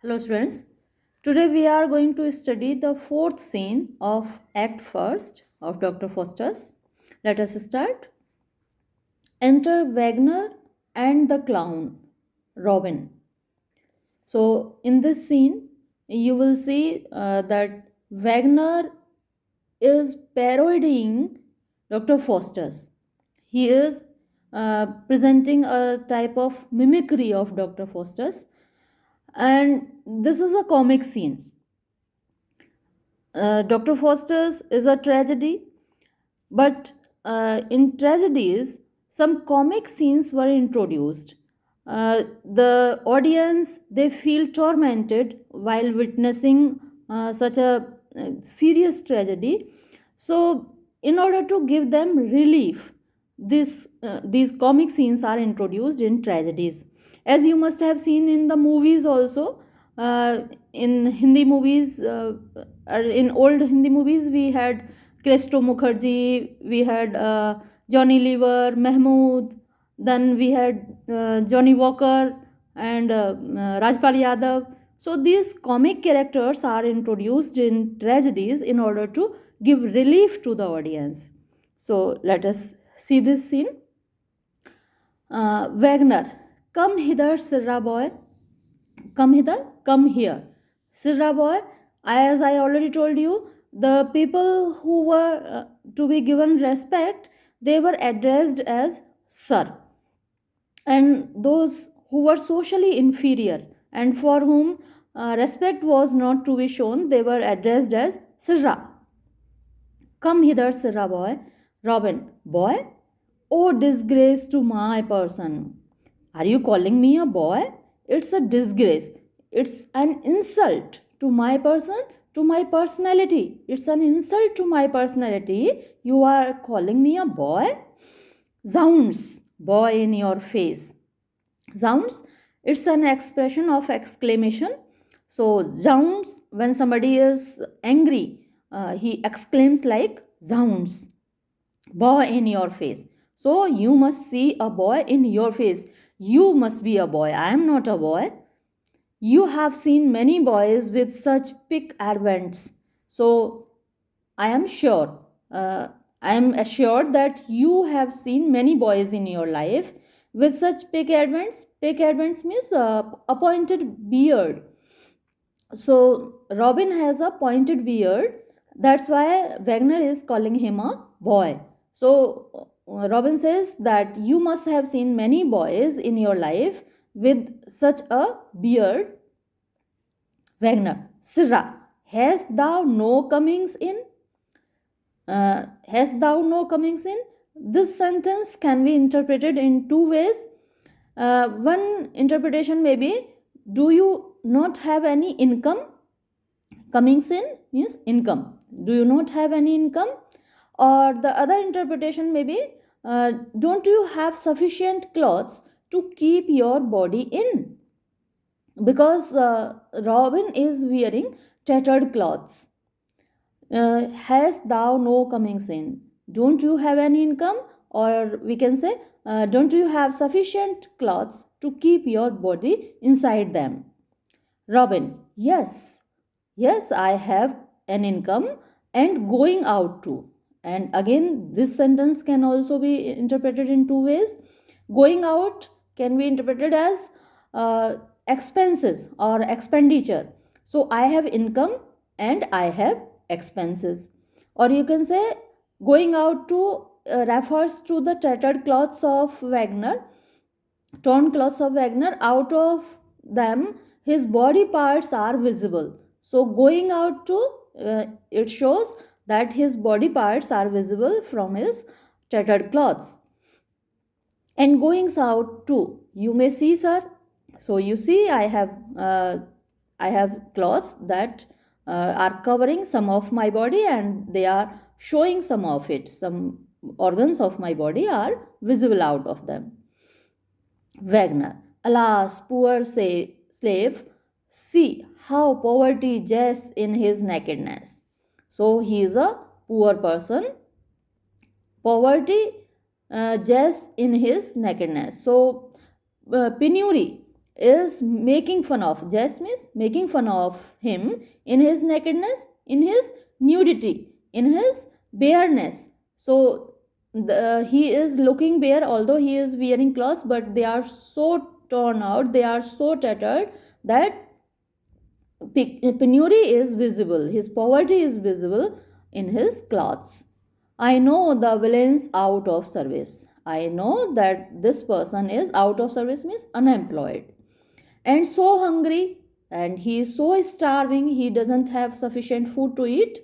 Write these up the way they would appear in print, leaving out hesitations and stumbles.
Hello, students. Today we are going to study the fourth scene of Act First of Dr. Faustus. Let us start. Enter Wagner and the clown, Robin. So, in this scene, you will see that Wagner is parodying Dr. Faustus. He is presenting a type of mimicry of Dr. Faustus, and this is a comic scene. Dr. Faustus is a tragedy, but in tragedies, some comic scenes were introduced. The audience they feel tormented while witnessing such a serious tragedy. So, in order to give them relief, these comic scenes are introduced in tragedies. As you must have seen in the movies also, in Hindi movies, in old Hindi movies, we had Kresto Mukherjee, we had Johnny Lever, Mahmood, then we had Johnny Walker and Rajpal Yadav. So these comic characters are introduced in tragedies in order to give relief to the audience. So let us see this scene. Wagner, come hither, Sirra boy. Come hither, come here. Sirra boy, as I already told you, the people who were to be given respect, they were addressed as sir. And those who were socially inferior and for whom respect was not to be shown, they were addressed as Sirra. Come hither, Sirra boy. Robin, boy? Oh, disgrace to my person. Are you calling me a boy? It's a disgrace. It's an insult to my person, to my personality. It's an insult to my personality. You are calling me a boy? Zounds, boy in your face. Zounds, it's an expression of exclamation. So, zounds, when somebody is angry, he exclaims like zounds, boy in your face. So, you must see a boy in your face. You must be a boy. I am not a boy. You have seen many boys with such pick advents. So, I am sure, I am assured that you have seen many boys in your life with such pick advents. Pick advents means a pointed beard. So Robin has a pointed beard. That's why Wagner is calling him a boy. So Robin says that you must have seen many boys in your life with such a beard. Wagner, Sirrah, hast thou no comings in? Hast thou no comings in? This sentence can be interpreted in two ways. One interpretation may be, do you not have any income? Comings in means income. Do you not have any income? Or the other interpretation may be, don't you have sufficient clothes to keep your body in? Because Robin is wearing tattered clothes. Hast thou no comings in? Don't you have any income? Or we can say, don't you have sufficient clothes to keep your body inside them? Robin, yes, yes, I have an income and going out too. And again, this sentence can also be interpreted in two ways. Going out can be interpreted as expenses or expenditure. So I have income and I have expenses. Or you can say going out to refers to the tattered clothes of Wagner, torn clothes of Wagner. Out of them, his body parts are visible. So going out to it shows that his body parts are visible from his tattered clothes. And goings out too, you may see, sir. So you see, I have clothes that are covering some of my body and they are showing some of it. Some organs of my body are visible out of them. Wagner, alas, poor slave, see how poverty jests in his nakedness. So he is a poor person. Poverty jests in his nakedness. So penury is making fun of. Jest means making fun of him in his nakedness, in his nudity, in his bareness. So he is looking bare, although he is wearing clothes, but they are so torn out, they are so tattered that penury is visible, his poverty is visible in his clothes. I know the villain's out of service. I know that this person is out of service means unemployed. And so hungry, and he is so starving, he doesn't have sufficient food to eat,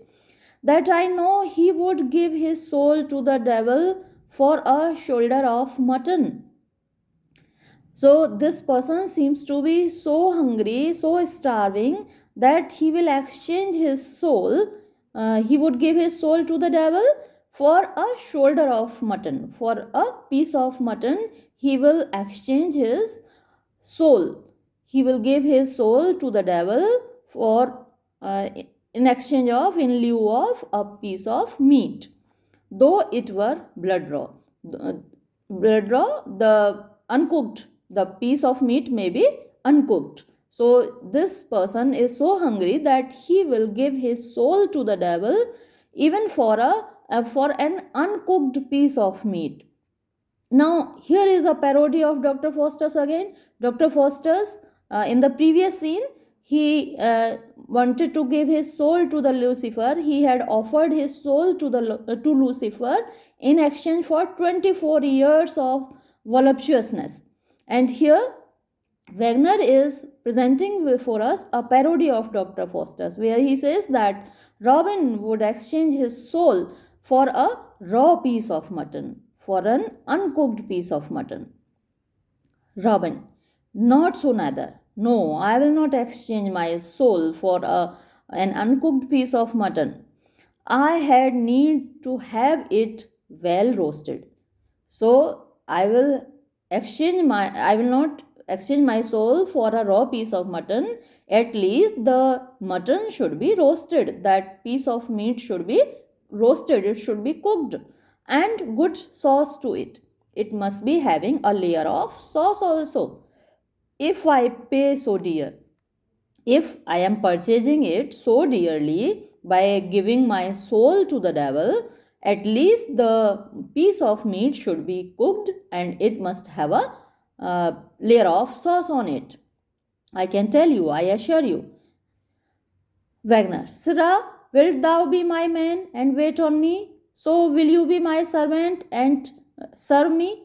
that I know he would give his soul to the devil for a shoulder of mutton. So this person seems to be so hungry, so starving, that he will exchange his soul. He would give his soul to the devil for a shoulder of mutton. For a piece of mutton, he will exchange his soul. He will give his soul to the devil for in exchange of, in lieu of, a piece of meat, though it were blood raw. Blood raw, the uncooked, the piece of meat may be uncooked. So this person is so hungry that he will give his soul to the devil even for an uncooked piece of meat. Now here is a parody of Dr. Faustus again. Dr. Faustus, in the previous scene, he wanted to give his soul to the Lucifer. He had offered his soul to Lucifer in exchange for 24 years of voluptuousness. And here Wagner is presenting before us a parody of Dr. Faustus, where he says that Robin would exchange his soul for a raw piece of mutton, for an uncooked piece of mutton. Robin, not so neither. No, I will not exchange my soul for an uncooked piece of mutton. I had need to have it well roasted. So I will not exchange my soul for a raw piece of mutton. At least the mutton should be roasted. That piece of meat should be roasted. It should be cooked, and good sauce to it. It must be having a layer of sauce also. If I pay so dear, if I am purchasing it so dearly by giving my soul to the devil, at least the piece of meat should be cooked and it must have a layer of sauce on it. I can tell you, I assure you. Wagner, Sirrah, wilt thou be my man and wait on me? So will you be my servant and serve me?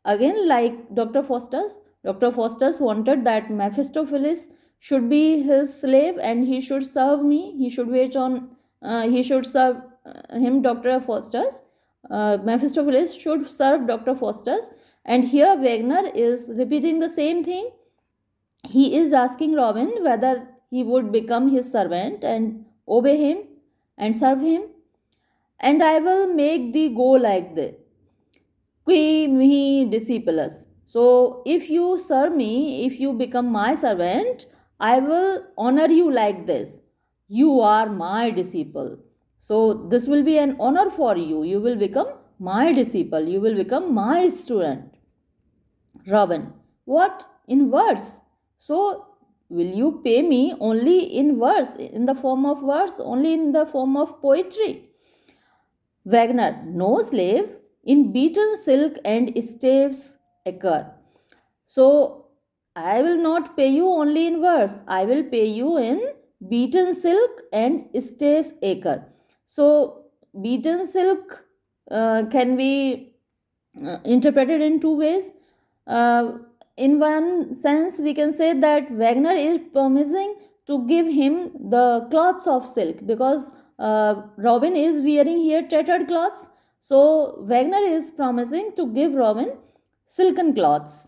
Again, like Dr. Faustus, Dr. Faustus wanted that Mephistopheles should be his slave and he should serve me. He should wait on, he should serve him, Dr. Faustus. Mephistopheles should serve Dr. Faustus. And here Wagner is repeating the same thing. He is asking Robin whether he would become his servant and obey him and serve him. And I will make thee go like this. Qui mihi discipulus. So if you serve me, if you become my servant, I will honor you like this. You are my disciple. So this will be an honor for you. You will become my disciple. You will become my student. Robin, what? In verse? So will you pay me only in verse, in the form of verse, only in the form of poetry? Wagner, no slave, in beaten silk and staves occur. So I will not pay you only in verse, I will pay you in beaten silk and staves acre. So beaten silk can be interpreted in two ways. In one sense, we can say that Wagner is promising to give him the cloths of silk, because Robin is wearing here tattered cloths. So Wagner is promising to give Robin silken cloths.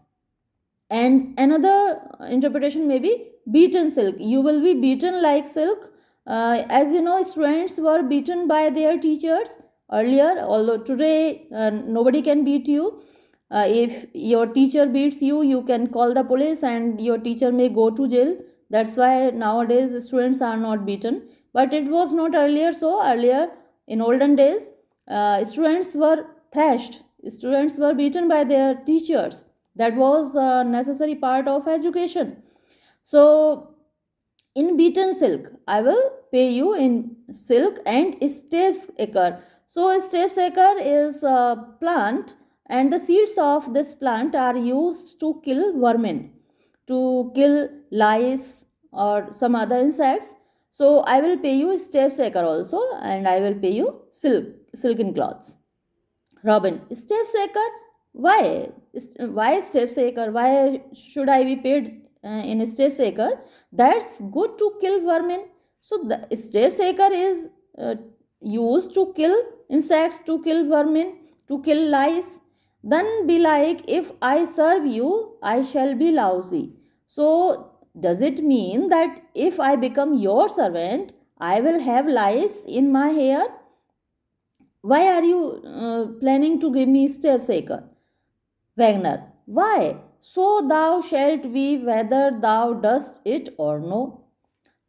And another interpretation may be beaten silk. You will be beaten like silk. As you know, students were beaten by their teachers earlier, although today nobody can beat you. If your teacher beats you, you can call the police and your teacher may go to jail. That's why nowadays students are not beaten. But it was not earlier so. Earlier, in olden days, students were thrashed. Students were beaten by their teachers. That was a necessary part of education. So in beaten silk, I will pay you in silk and staves acre. So staves acre is a plant, and the seeds of this plant are used to kill vermin, to kill lice or some other insects. So I will pay you staves acre also, and I will pay you silken cloths. Robin, staves acre? Why? Why staves acre? Why should I be paid in staves acre? That's good to kill vermin. So the staves acre is used to kill insects, to kill vermin, to kill lice. Then be like, if I serve you, I shall be lousy. So does it mean that if I become your servant, I will have lice in my hair? Why are you planning to give me staves acre? Wagner. Why? So thou shalt be whether thou dost it or no.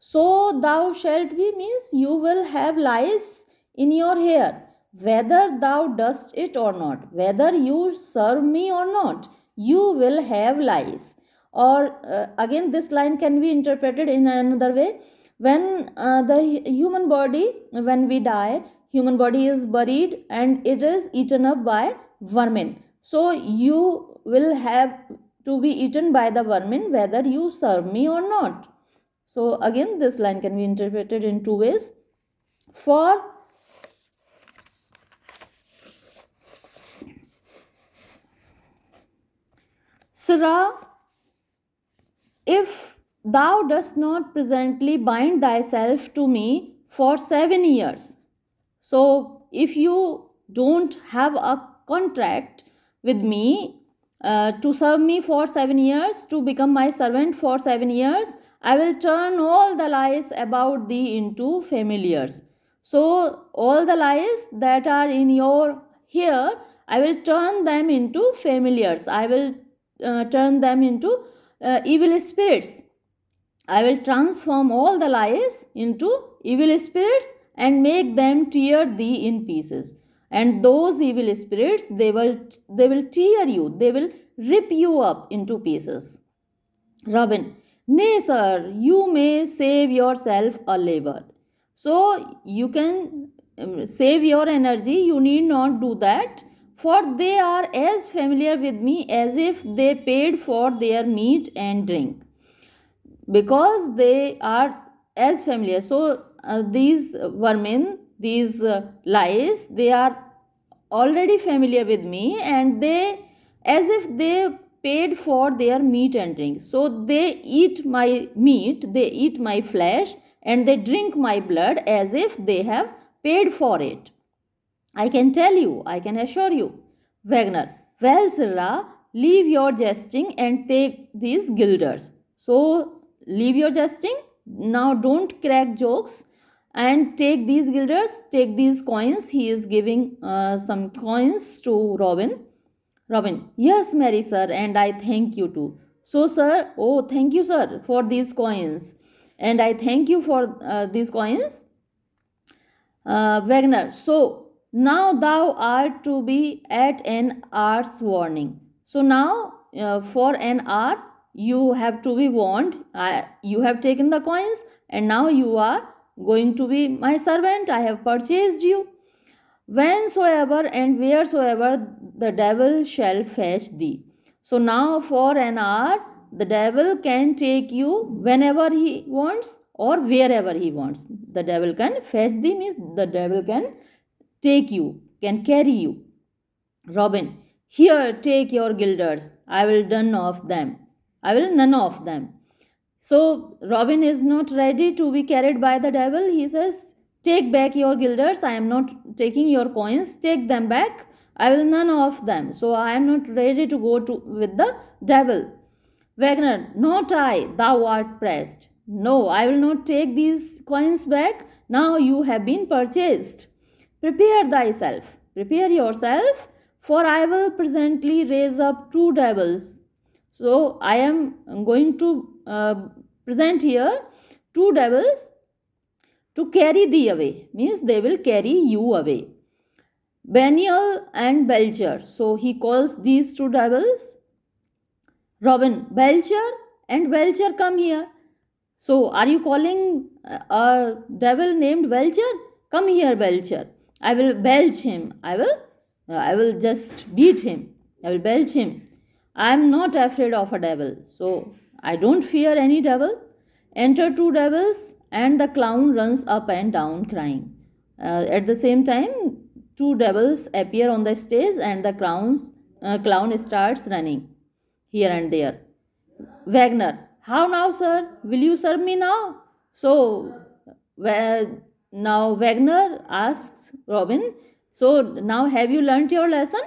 So thou shalt be means you will have lice in your hair, whether thou dost it or not, whether you serve me or not, you will have lice. Or again, this line can be interpreted in another way. When the human body, when we die, human body is buried and it is eaten up by vermin. So you will have to be eaten by the vermin whether you serve me or not. So again, this line can be interpreted in two ways. For Sirrah, if thou dost not presently bind thyself to me for 7 years, so if you don't have a contract with me to serve me for 7 years, to become my servant for 7 years, I will turn all the lies about thee into familiars. So all the lies that are in your here, I will turn them into familiars. I will turn them into evil spirits. I will transform all the lies into evil spirits and make them tear thee in pieces. And those evil spirits, they will tear you, they will rip you up into pieces. Robin, nay, sir, you may save yourself a labor. So you can save your energy, you need not do that, for they are as familiar with me as if they paid for their meat and drink, because they are as familiar. So these vermin, these lice, they are already familiar with me, and they, as if they paid for their meat and drink. So they eat my meat, they eat my flesh, and they drink my blood as if they have paid for it. I can tell you, I can assure you. Wagner, well, Sirrah, leave your jesting and take these guilders. So, leave your jesting. Now, don't crack jokes and take these guilders, take these coins. He is giving some coins to Robin. Robin, yes, Mary, sir, and I thank you too. So, sir, oh, thank you, sir, for these coins. And I thank you for these coins. Wagner, so now thou art to be at an hour's warning. So now for an hour you have to be warned. You have taken the coins and now you are going to be my servant. I have purchased you. Whensoever and wheresoever the devil shall fetch thee. So now for an hour the devil can take you whenever he wants or wherever he wants. The devil can fetch thee means the devil can take you, can carry you. Robin, here take your guilders. I will none of them. I will none of them. So Robin is not ready to be carried by the devil. He says, take back your guilders. I am not taking your coins. Take them back. I will none of them. So I am not ready to go with the devil. Wagner, not I. Thou art pressed. No, I will not take these coins back. Now you have been purchased. Prepare thyself. Prepare yourself, for I will presently raise up two devils. So I am going to present here two devils to carry thee away. Means they will carry you away. Benial and Belcher. So he calls these two devils. Robin, Belcher and Belcher, come here. So, are you calling a devil named Belcher? Come here, Belcher. I will belch him. I will just beat him. I will belch him. I am not afraid of a devil. So, I don't fear any devil. Enter two devils, and the clown runs up and down crying. At the same time, two devils appear on the stage, and the clown starts running here and there. Wagner, how now, sir? Will you serve me now? So, now Wagner asks Robin, so now have you learnt your lesson?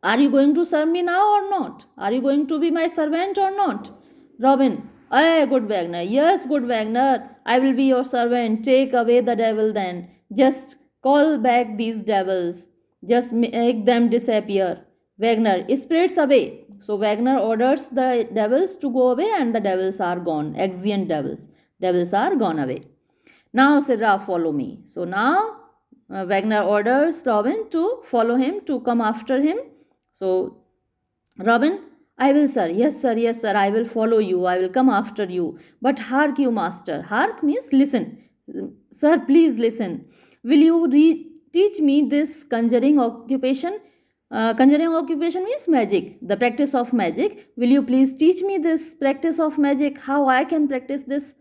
Are you going to serve me now or not? Are you going to be my servant or not? Robin, good Wagner. Yes, good Wagner. I will be your servant. Take away the devil then. Just call back these devils. Just make them disappear. Wagner, spirits away. So Wagner orders the devils to go away, and the devils are gone. Exeunt devils. Devils are gone away. Now, Sirrah, follow me. So now Wagner orders Robin to follow him, to come after him. So Robin, I will, sir. Yes, sir. Yes, sir. I will follow you. I will come after you. But hark you, master. Hark means listen. Sir, please listen. Will you teach me this conjuring occupation? Conjuring occupation means magic, the practice of magic. Will you please teach me this practice of magic? How I can practice this?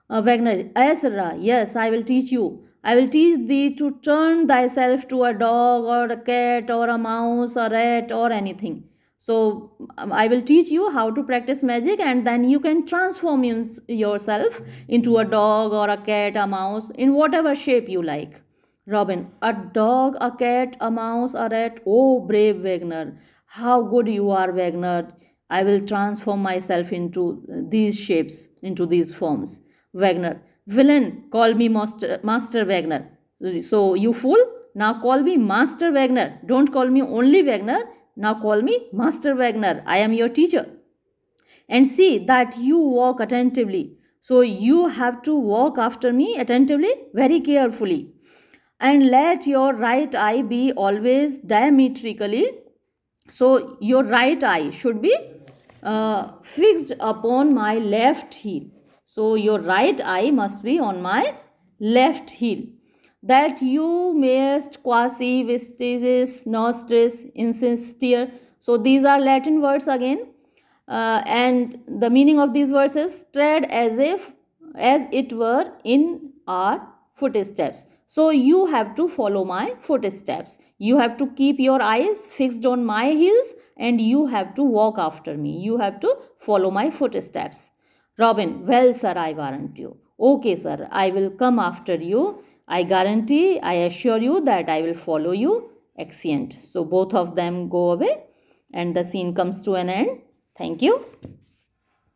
Wagner, yes, sir. Yes, I will teach you. I will teach thee to turn thyself to a dog or a cat or a mouse or rat or anything. So I will teach you how to practice magic, and then you can transform yourself into a dog or a cat, a mouse, in whatever shape you like. Robin, a dog, a cat, a mouse, a rat. Oh, brave Wagner. How good you are, Wagner. I will transform myself into these shapes, into these forms. Wagner, villain, call me Master Wagner. So, you fool, now call me Master Wagner. Don't call me only Wagner. Now call me Master Wagner. I am your teacher. And see that you walk attentively. So, you have to walk after me attentively, very carefully. And let your right eye be always diametrically. So, your right eye should be fixed upon my left heel. So, your right eye must be on my left heel. That you mayest quasi vestis nostris insistere. So, these are Latin words again. And the meaning of these words is tread as it were in our footsteps. So you have to follow my footsteps. You have to keep your eyes fixed on my heels, and you have to walk after me. You have to follow my footsteps. Robin, well, sir, I warrant you. Okay, sir, I will come after you. I guarantee, I assure you that I will follow you. Exeunt. So both of them go away, and the scene comes to an end. Thank you.